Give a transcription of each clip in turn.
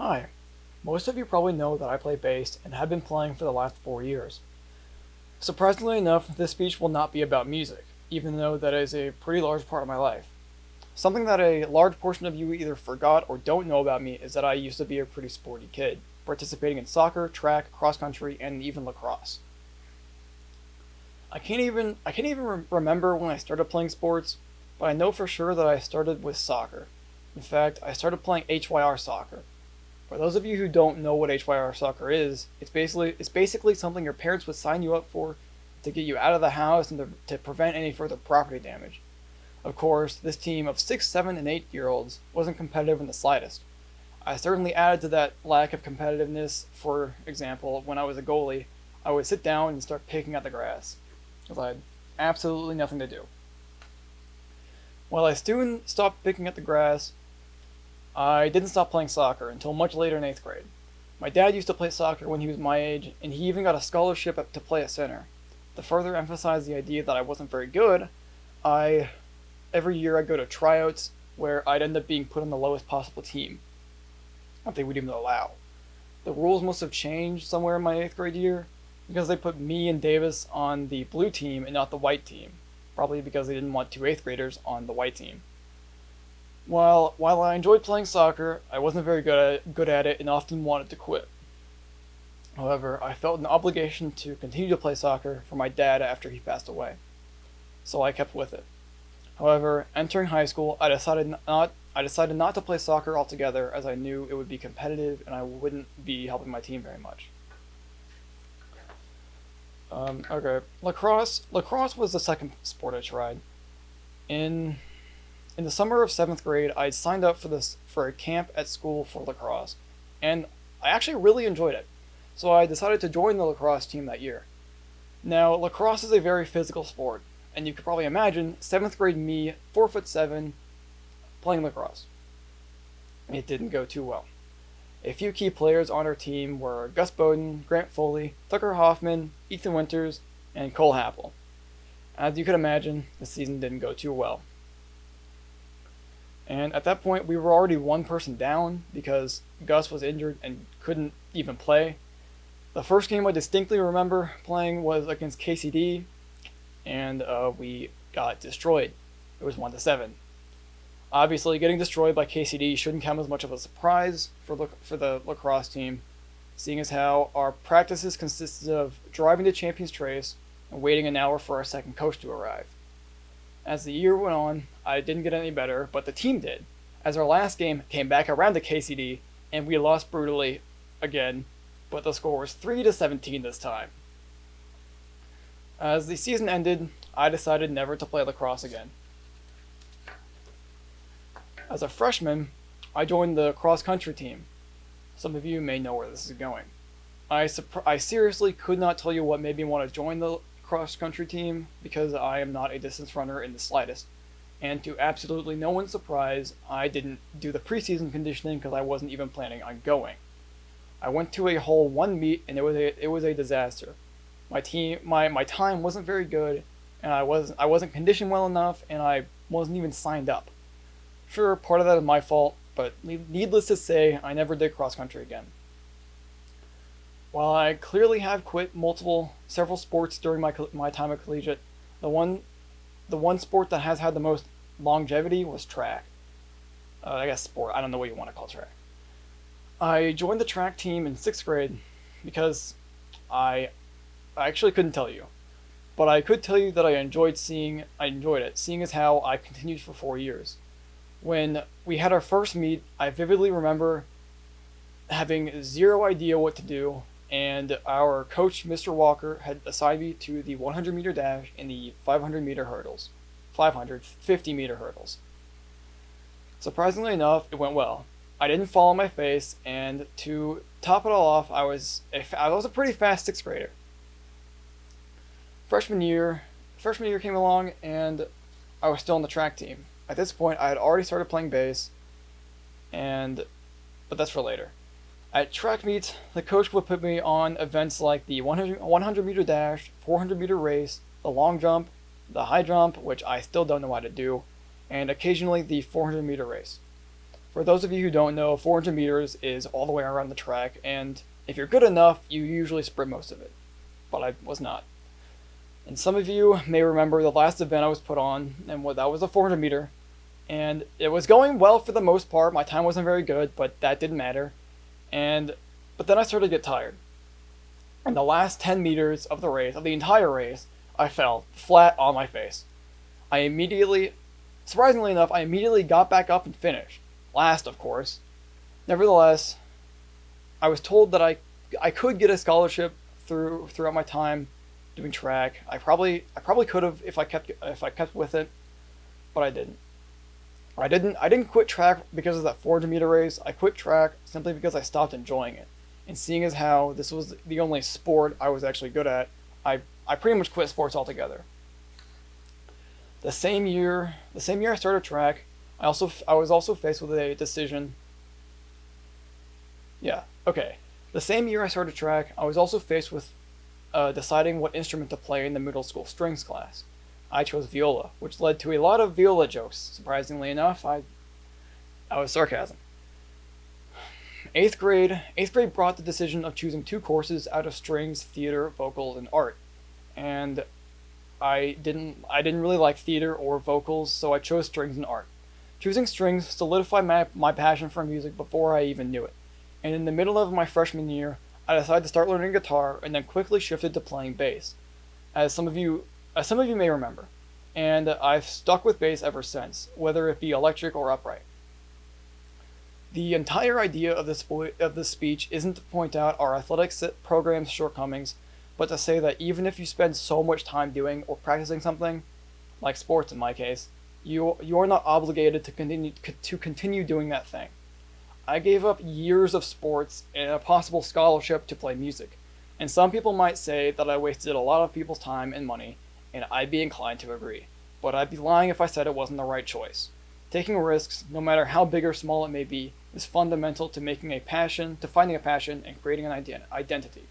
Hi. Most of you probably know that I play bass and have been playing for the last 4 years. Surprisingly enough, this speech will not be about music, even though that is a pretty large part of my life. Something that a large portion of you either forgot or don't know about me is that I used to be a pretty sporty kid, participating in soccer, track, cross country, and even lacrosse. I can't even remember when I started playing sports, but I know for sure that I started with soccer. In fact, I started playing HYR soccer. For those of you who don't know what HYR soccer is, it's basically something your parents would sign you up for to get you out of the house and to prevent any further property damage. Of course, this team of 6, 7, and 8-year-olds wasn't competitive in the slightest. I certainly added to that lack of competitiveness. For example, when I was a goalie, I would sit down and start picking at the grass, because I had absolutely nothing to do. While I soon stopped picking at the grass, I didn't stop playing soccer until much later in 8th grade. My dad used to play soccer when he was my age, and he even got a scholarship to play at center. To further emphasize the idea that I wasn't very good, I every year I'd go to tryouts where I'd end up being put on the lowest possible team that they would even allow. The rules must have changed somewhere in my 8th grade year because they put me and Davis on the blue team and not the white team. Probably because they didn't want two 8th graders on the white team. While I enjoyed playing soccer, I wasn't very good at it and often wanted to quit. However, I felt an obligation to continue to play soccer for my dad after he passed away, so I kept with it. However, entering high school, I decided not to play soccer altogether as I knew it would be competitive and I wouldn't be helping my team very much. Okay, lacrosse was the second sport I tried. In in the summer of seventh grade, I signed up for a camp at school for lacrosse, and I actually really enjoyed it. So I decided to join the lacrosse team that year. Now, lacrosse is a very physical sport, and you could probably imagine seventh grade me, 4'7", playing lacrosse. It didn't go too well. A few key players on our team were Gus Bowden, Grant Foley, Tucker Hoffman, Ethan Winters, and Cole Happel. As you could imagine, the season didn't go too well. And at that point, we were already one person down because Gus was injured and couldn't even play. The first game I distinctly remember playing was against KCD, and we got destroyed. It was 1-7. Obviously, getting destroyed by KCD shouldn't come as much of a surprise for the lacrosse team, seeing as how our practices consisted of driving to Champions Trace and waiting an hour for our second coach to arrive. As the year went on, I didn't get any better, but the team did, as our last game came back around to KCD and we lost brutally again, but the score was 3-17 this time. As the season ended, I decided never to play lacrosse again. As a freshman, I joined the cross country team. Some of you may know where this is going. I seriously could not tell you what made me want to join the cross country team because I am not a distance runner in the slightest. And to absolutely no one's surprise, I didn't do the preseason conditioning because I wasn't even planning on going. I went to a whole one meet and it was a disaster. My time wasn't very good, and I wasn't conditioned well enough, and I wasn't even signed up. Sure, part of that is my fault, but needless to say, I never did cross country again. While I clearly have quit several sports during my time at collegiate, the one sport that has had the most longevity was track. I guess sport. I don't know what you want to call track. I joined the track team in sixth grade because I actually couldn't tell you, but I could tell you that I enjoyed it, seeing as how I continued for 4 years. When we had our first meet, I vividly remember having zero idea what to do, and our coach, Mr. Walker, had assigned me to the 100-meter dash and the 500-meter hurdles. 550-meter hurdles. Surprisingly enough, it went well. I didn't fall on my face, and to top it all off, I was a pretty fast sixth grader. Freshman year, came along, and I was still on the track team. At this point, I had already started playing bass, but that's for later. At track meets, the coach would put me on events like the 100 meter dash, 400 meter race, the long jump, the high jump, which I still don't know how to do, and occasionally the 400 meter race. For those of you who don't know, 400 meters is all the way around the track, and if you're good enough, you usually sprint most of it. But I was not. And some of you may remember the last event I was put on, and that was a 400 meter, and it was going well for the most part. My time wasn't very good, but that didn't matter. But then I started to get tired. In the last 10 meters of the race, of the entire race, I fell flat on my face. I immediately, surprisingly enough, I immediately got back up and finished. Last, of course. Nevertheless, I was told that I could get a scholarship throughout my time doing track. I probably could have if I kept with it, but I didn't. I didn't quit track because of that 400 meter race. I quit track simply because I stopped enjoying it. And seeing as how this was the only sport I was actually good at, I pretty much quit sports altogether. The same year I started track, I was also faced with a decision. Yeah, okay. The same year I started track, I was also faced with deciding what instrument to play in the middle school strings class. I chose viola, which led to a lot of viola jokes. Surprisingly enough, I was sarcasm. Eighth grade brought the decision of choosing two courses out of strings, theater, vocals, and art. And I didn't really like theater or vocals, so I chose strings and art. Choosing strings solidified my passion for music before I even knew it. And in the middle of my freshman year, I decided to start learning guitar and then quickly shifted to playing bass, as some of you may remember. And I've stuck with bass ever since, whether it be electric or upright. The entire idea of this speech isn't to point out our athletics program's shortcomings, but to say that even if you spend so much time doing or practicing something, like sports in my case, you are not obligated to continue doing that thing. I gave up years of sports and a possible scholarship to play music, and some people might say that I wasted a lot of people's time and money, and I'd be inclined to agree. But I'd be lying if I said it wasn't the right choice. Taking risks, no matter how big or small it may be, is fundamental to finding a passion and creating an identity.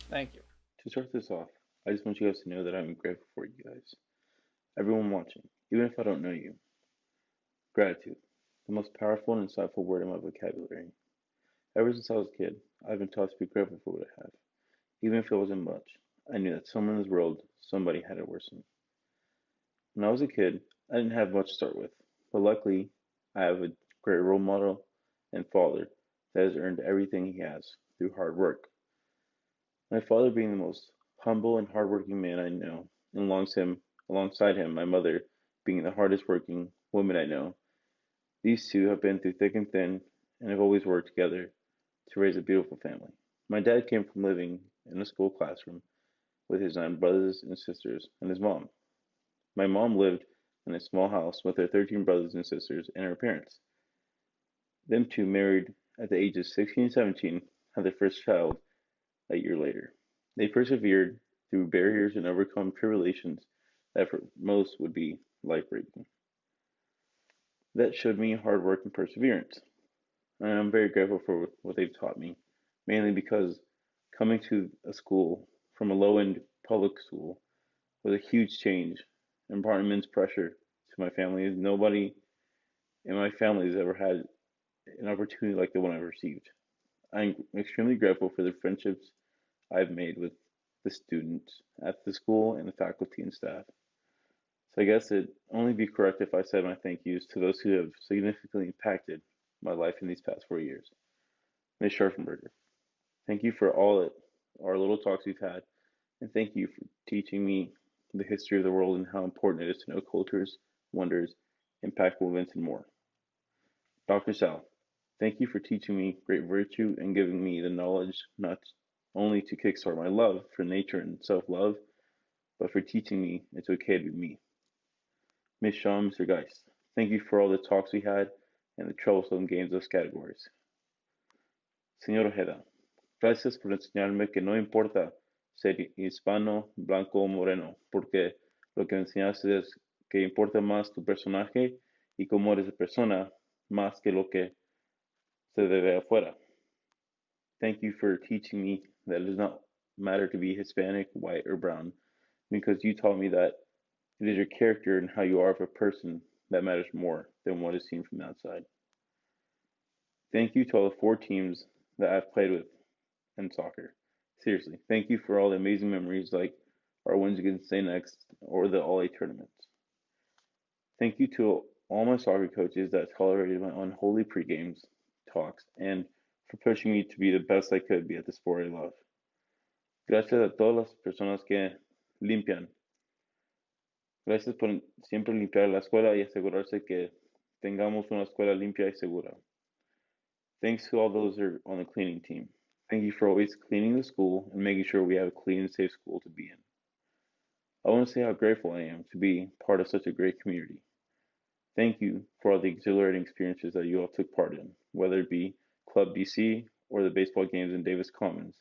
Thank you. To start this off, I just want you guys to know that I'm grateful for you guys. Everyone watching, even if I don't know you. Gratitude, the most powerful and insightful word in my vocabulary. Ever since I was a kid, I've been taught to be grateful for what I have. Even if it wasn't much, I knew that somewhere in this world, somebody had it worse. When I was a kid, I didn't have much to start with, but luckily, I have a great role model and father that has earned everything he has through hard work. My father being the most humble and hardworking man I know, and alongside him, my mother being the hardest working woman I know. These two have been through thick and thin and have always worked together to raise a beautiful family. My dad came from living in a school classroom with his 9 brothers and sisters and his mom. My mom lived in a small house with her 13 brothers and sisters and her parents. Them two married at the ages of 16 and 17, had their first child a year later. They persevered through barriers and overcome tribulations that for most would be life breaking. That showed me hard work and perseverance, and I'm very grateful for what they've taught me, mainly because coming to a school from a low end public school was a huge change and brought immense pressure to my family, as nobody in my family has ever had an opportunity like the one I've received. I'm extremely grateful for the friendships I've made with the students at the school and the faculty and staff. So I guess it'd only be correct if I said my thank yous to those who have significantly impacted my life in these past 4 years. Ms. Scharfenberger, thank you for our little talks we've had, and thank you for teaching me the history of the world and how important it is to know cultures, wonders, impactful events, and more. Dr. Sal, thank you for teaching me great virtue and giving me the knowledge not only to kickstart my love for nature and self love, but for teaching me it's okay to be me. Miss Shaw, Mr. Geist, thank you for all the talks we had and the troublesome games of categories. Señor Ojeda, gracias por enseñarme que no importa ser hispano, blanco o moreno, porque lo que me enseñaste es que importa más tu personaje y cómo eres de persona, más que lo que se debe afuera. Thank you for teaching me that it does not matter to be Hispanic, white, or brown, because you taught me that it is your character and how you are of a person that matters more than what is seen from the outside. Thank you to all the 4 teams that I've played with in soccer. Seriously, thank you for all the amazing memories like our wins against St. X or the All A tournaments. Thank you to all my soccer coaches that tolerated my unholy pre-games talks and for pushing me to be the best I could be at the sport I love. Gracias a todas las personas que limpian. Gracias por siempre limpiar la escuela y asegurarse que tengamos una escuela limpia y segura. Thanks to all those who are on the cleaning team. Thank you for always cleaning the school and making sure we have a clean and safe school to be in. I want to say how grateful I am to be part of such a great community. Thank you for all the exhilarating experiences that you all took part in, whether it be Club BC or the baseball games in Davis Commons.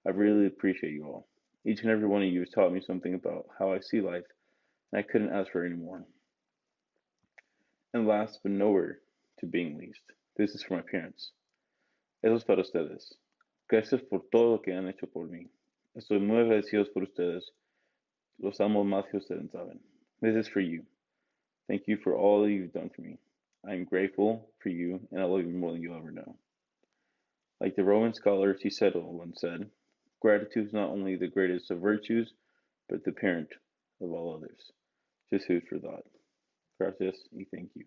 I really appreciate you all. Each and every one of you has taught me something about how I see life, and I couldn't ask for any more. And last but nowhere to being least, this is for my parents. Eso es para ustedes. Gracias por todo lo que han hecho por mí. Estoy muy agradecido por ustedes. Los amo más que ustedes saben. This is for you. Thank you for all you've done for me. I am grateful for you, and I love you more than you'll ever know. Like the Roman scholar Cicero once said, gratitude is not only the greatest of virtues, but the parent of all others. Just food for thought. Gracias y thank you.